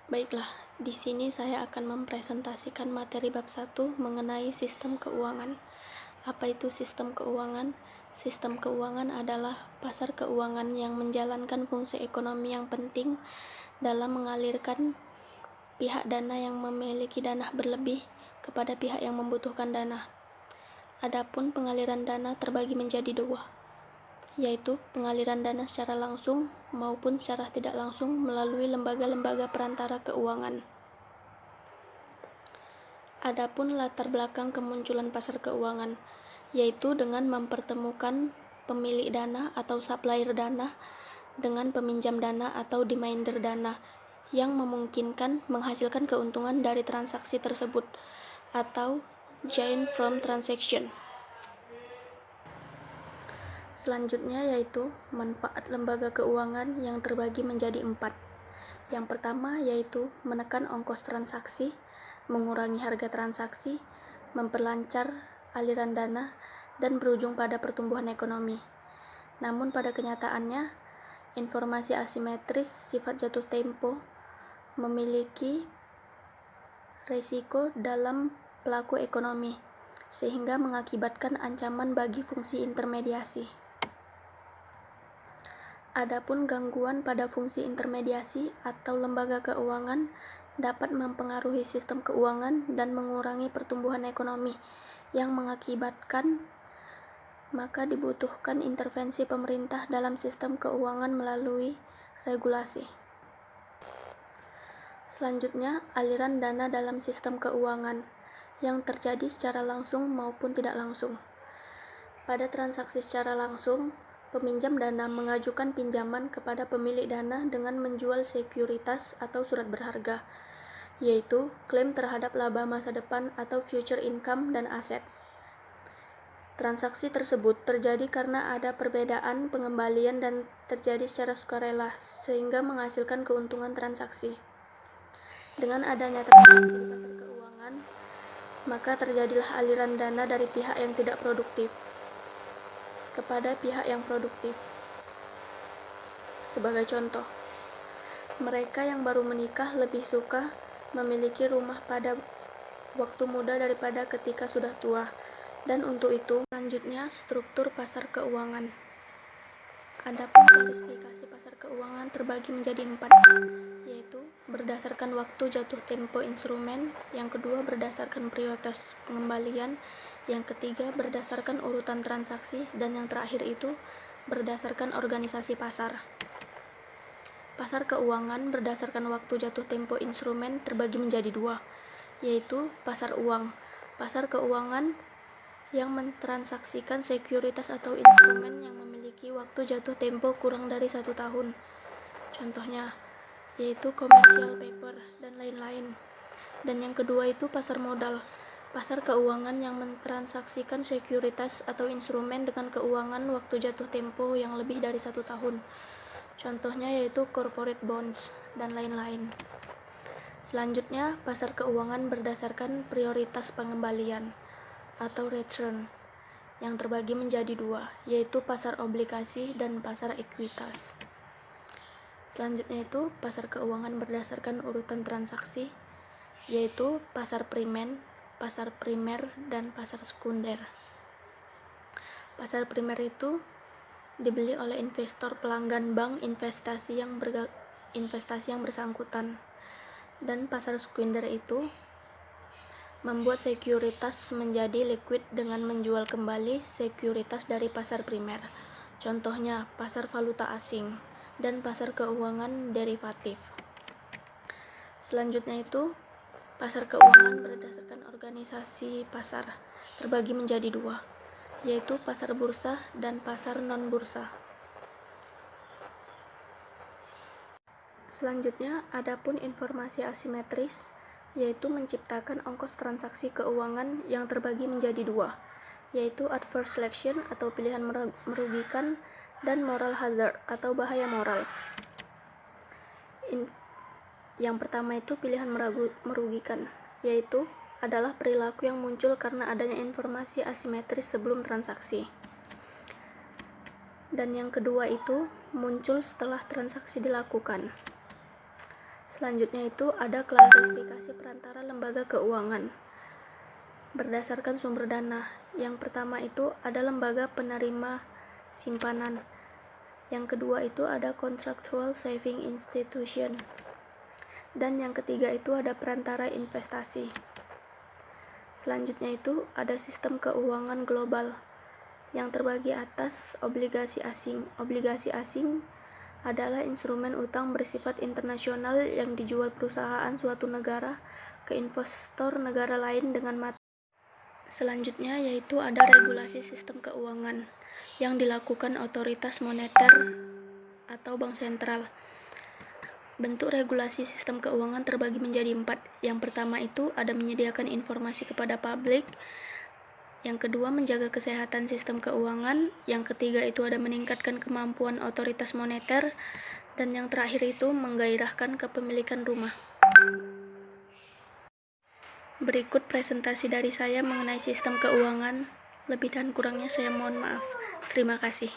Baiklah, di sini saya akan mempresentasikan materi bab 1 mengenai sistem keuangan. Apa itu sistem keuangan? Sistem keuangan adalah pasar keuangan yang menjalankan fungsi ekonomi yang penting dalam mengalirkan pihak dana yang memiliki dana berlebih kepada pihak yang membutuhkan dana. Adapun pengaliran dana terbagi menjadi dua, yaitu pengaliran dana secara langsung maupun secara tidak langsung melalui lembaga-lembaga perantara keuangan. Adapun latar belakang kemunculan pasar keuangan, yaitu dengan mempertemukan pemilik dana atau supplier dana dengan peminjam dana atau demander dana yang memungkinkan menghasilkan keuntungan dari transaksi tersebut atau gain from transaction. Selanjutnya yaitu manfaat lembaga keuangan yang terbagi menjadi 4. Yang pertama yaitu menekan ongkos transaksi, mengurangi harga transaksi, memperlancar aliran dana, dan berujung pada pertumbuhan ekonomi. Namun pada kenyataannya, informasi asimetris sifat jatuh tempo memiliki risiko dalam pelaku ekonomi, sehingga mengakibatkan ancaman bagi fungsi intermediasi. Adapun gangguan pada fungsi intermediasi atau lembaga keuangan dapat mempengaruhi sistem keuangan dan mengurangi pertumbuhan ekonomi yang mengakibatkan maka dibutuhkan intervensi pemerintah dalam sistem keuangan melalui regulasi. Selanjutnya, aliran dana dalam sistem keuangan yang terjadi secara langsung maupun tidak langsung. Pada transaksi secara langsung, peminjam dana mengajukan pinjaman kepada pemilik dana dengan menjual sekuritas atau surat berharga, yaitu klaim terhadap laba masa depan atau future income dan aset. Transaksi tersebut terjadi karena ada perbedaan pengembalian dan terjadi secara sukarela, sehingga menghasilkan keuntungan transaksi. Dengan adanya transaksi di pasar keuangan, maka terjadilah aliran dana dari pihak yang tidak produktif kepada pihak yang produktif. Sebagai contoh, mereka yang baru menikah lebih suka memiliki rumah pada waktu muda daripada ketika sudah tua, dan untuk itu, selanjutnya struktur pasar keuangan. Adapun klasifikasi pasar keuangan terbagi menjadi 4, yaitu berdasarkan waktu jatuh tempo instrumen, yang kedua berdasarkan prioritas pengembalian, yang ketiga berdasarkan urutan transaksi, dan yang terakhir itu berdasarkan organisasi pasar. Pasar keuangan berdasarkan waktu jatuh tempo instrumen terbagi menjadi 2, yaitu pasar uang. Pasar keuangan yang mentransaksikan sekuritas atau instrumen yang memiliki waktu jatuh tempo kurang dari 1 tahun. Contohnya yaitu commercial paper dan lain-lain. Dan yang kedua itu pasar modal. Pasar keuangan yang mentransaksikan sekuritas atau instrumen dengan keuangan waktu jatuh tempo yang lebih dari 1 tahun. Contohnya yaitu corporate bonds dan lain-lain. Selanjutnya, pasar keuangan berdasarkan prioritas pengembalian atau return yang terbagi menjadi 2, yaitu pasar obligasi dan pasar ekuitas. Selanjutnya itu pasar keuangan berdasarkan urutan transaksi, yaitu pasar primer, dan pasar sekunder. Pasar primer itu dibeli oleh investor pelanggan bank investasi yang bersangkutan, dan pasar sekunder itu membuat sekuritas menjadi liquid dengan menjual kembali sekuritas dari pasar primer. Contohnya pasar valuta asing dan pasar keuangan derivatif. Selanjutnya itu pasar keuangan berdasarkan organisasi pasar terbagi menjadi 2, yaitu pasar bursa dan pasar non-bursa. Selanjutnya, adapun informasi asimetris, yaitu menciptakan ongkos transaksi keuangan yang terbagi menjadi 2, yaitu adverse selection atau pilihan merugikan dan moral hazard atau bahaya moral. Yang pertama itu pilihan merugikan, yaitu adalah perilaku yang muncul karena adanya informasi asimetris sebelum transaksi. Dan yang kedua itu muncul setelah transaksi dilakukan. Selanjutnya itu ada klasifikasi perantara lembaga keuangan berdasarkan sumber dana. Yang pertama itu ada lembaga penerima simpanan. Yang kedua itu ada contractual saving institution. Dan yang ketiga itu ada perantara investasi. Selanjutnya itu ada sistem keuangan global yang terbagi atas obligasi asing. Obligasi asing adalah instrumen utang bersifat internasional yang dijual perusahaan suatu negara ke investor negara lain dengan mata. Selanjutnya yaitu ada regulasi sistem keuangan yang dilakukan otoritas moneter atau bank sentral. Bentuk regulasi sistem keuangan terbagi menjadi 4. Yang pertama itu ada menyediakan informasi kepada publik. Yang kedua menjaga kesehatan sistem keuangan. Yang ketiga itu ada meningkatkan kemampuan otoritas moneter. Dan yang terakhir itu menggairahkan kepemilikan rumah. Berikut presentasi dari saya mengenai sistem keuangan. Lebih dan kurangnya saya mohon maaf. Terima kasih.